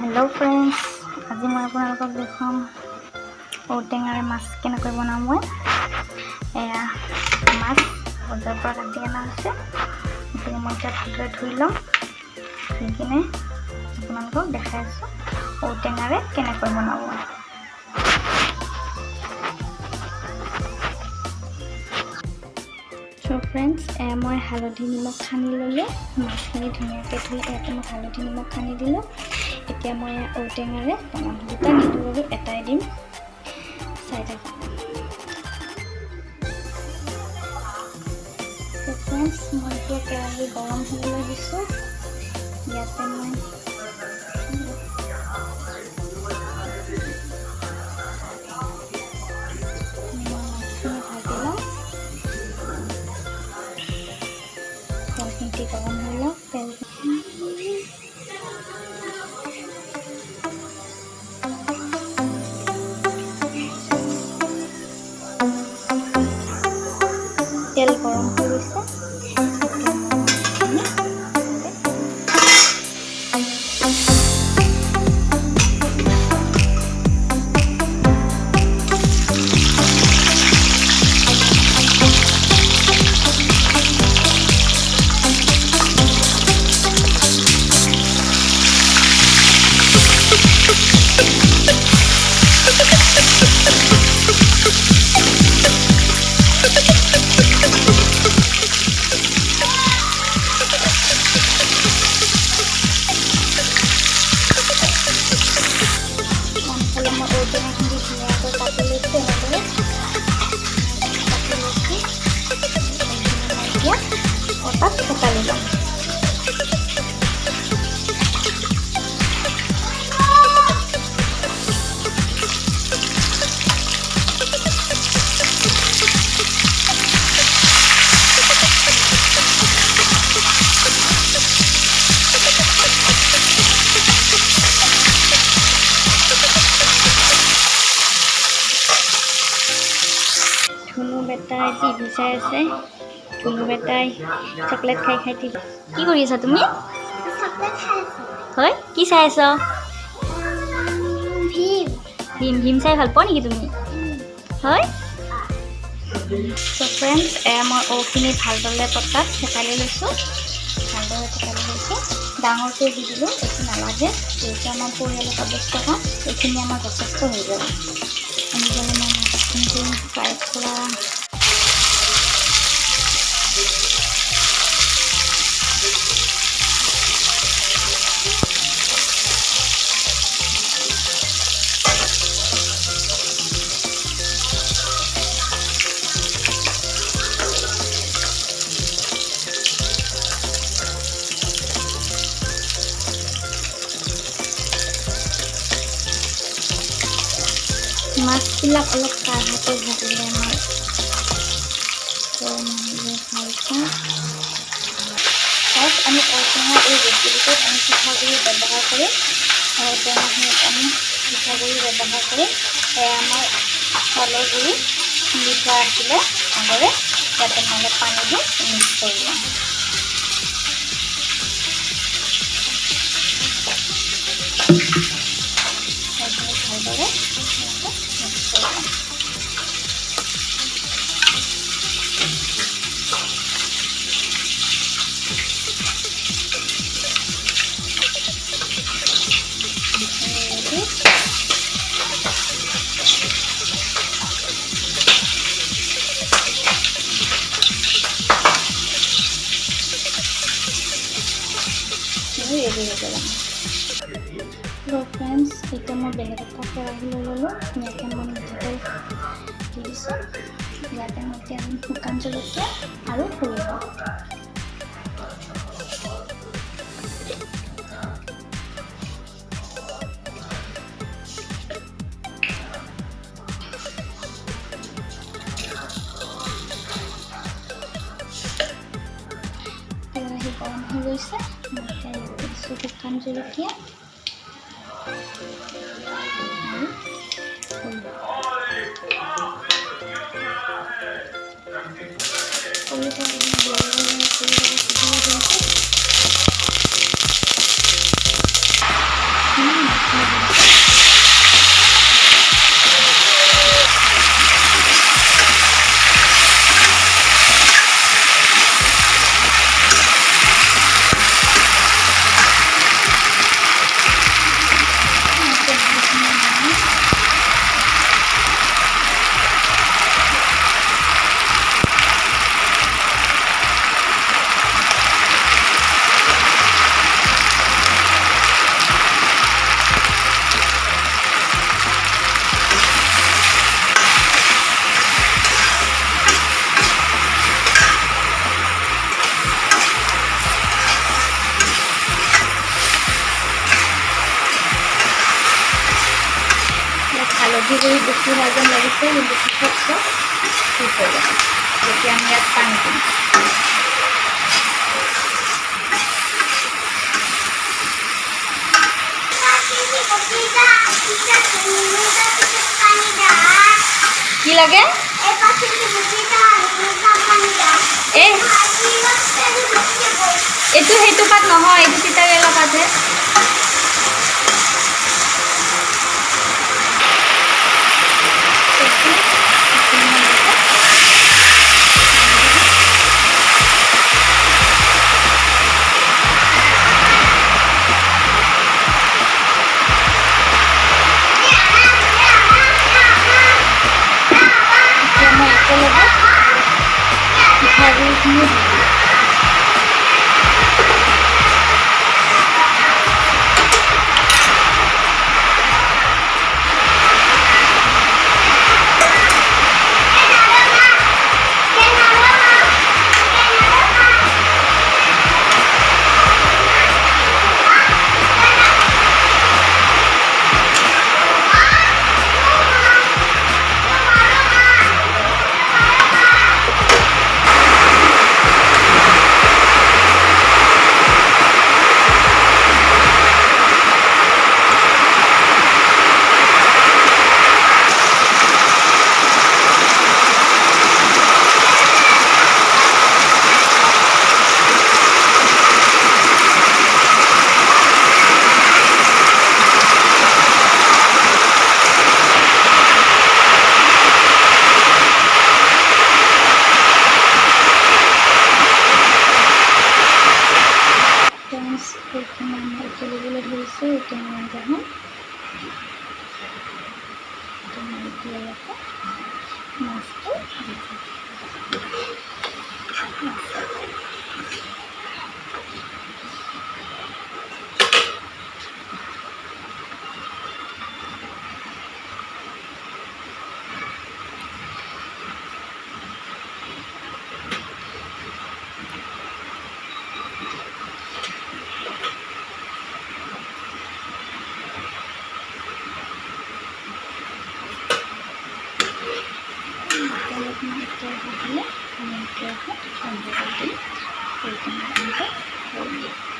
Hello friends, आज मैं आपको देखाम ঔটেঙাৰে মাছ কেনেকৈ বনাওঁ। মই এয়া মাছ বজাৰৰ পৰা কাটি অনা হৈছে। এতিয়া মই ভালদৰে ধুই ল'ম, ধুই কিনে আপোনালোকক দেখাই আছোঁ ঔটেঙাৰে কেনেকৈ বনাব। সো ফ্ৰেন্ডছ, মই হালধি নিমখ সানি ল'লোঁ। মাছখিনি ধুনীয়াকৈ ধুই ইয়াতে মই হালধি নিমখ সানি দিলোঁ। এতিয়া মই ঔটেঙাৰে বনাম। দুটা নিদিওঁ আৰু এটাই দিম। চাই থাকক। ফ্ৰেন্ডছ, মই এতিয়া কেৰাহী গৰম হ'বলৈ দিছোঁ। ইয়াতে মই তেলখিনি গৰম হৈ লওক। তেল গৰম হৈ গৈছে। ধুনু বেটাই টিভি চাই আছে। ধুনু বেটাই চকলেট খাই খাই টিভি। কি কৰি আছা তুমি? হয়, কি চাই আছ? ভীম ভীম চাই ভাল পোৱা নেকি তুমি? হয়। চ' ফ্ৰেণ্ডছ, মই ঔখিনি ভালদৰে পতাত থেতালি লৈছোঁ। ভালদৰে থেতালি লৈছোঁ। ডাঙৰকৈ দি দিলোঁ, একো নালাগে। যিহেতু আমাৰ পৰিয়ালত আৱশ্যক, এইখিনি আমাৰ যথেষ্ট হৈ যাব। এনেদৰে মই মাছখিনি ফ্ৰাই কৰা। মাছবিলাক অলপ কাঢ়াকৈ ভাজিলে আমাৰ ভালপাওঁ। ফাৰ্ষ্ট আমি ঔটেঙা এই ৰেচিপিটোত আমি পিঠাগুড়ি ব্যৱহাৰ কৰিম। ঔটেঙাখিনিত আমি পিঠাগুড়ি ব্যৱহাৰ কৰিম। আমাৰ চাউলৰ গুড়ি খুন্দি থোৱা আছিলে আগৰে, ইয়াতে মই অলপ পানী দি মিক্স কৰি ল'ম। ভালদৰে ৰেডি হৈ গ'ল। ফ্ৰেণ্ডছ, এতিয়া মই বেলেগ এটা কেৰাহী লৈ ল'লোঁ। ইয়াতে মই মিঠাতেল দি দিছোঁ। ইয়াতে মই এতিয়া শুকান জলকীয়া আৰু সৰিয়হ কেৰাহী গৰম হৈ গৈছে। মই এতিয়া দিছোঁ শুকান জলকীয়া ভাজি কৰি বেছি হোৱা যেন লাগিছে, কিন্তু পিছত চব ঠিক হৈ যাব যেতিয়া আমি ইয়াত পানী দিম। কি লাগে? এইটো সেইটো পাত নহয়, এইটো তিতাকেৰেলা পাতহে। উতলিবলৈ ধৰিছে, উতলি আঞ্জাখন মাছটো দিলে আমি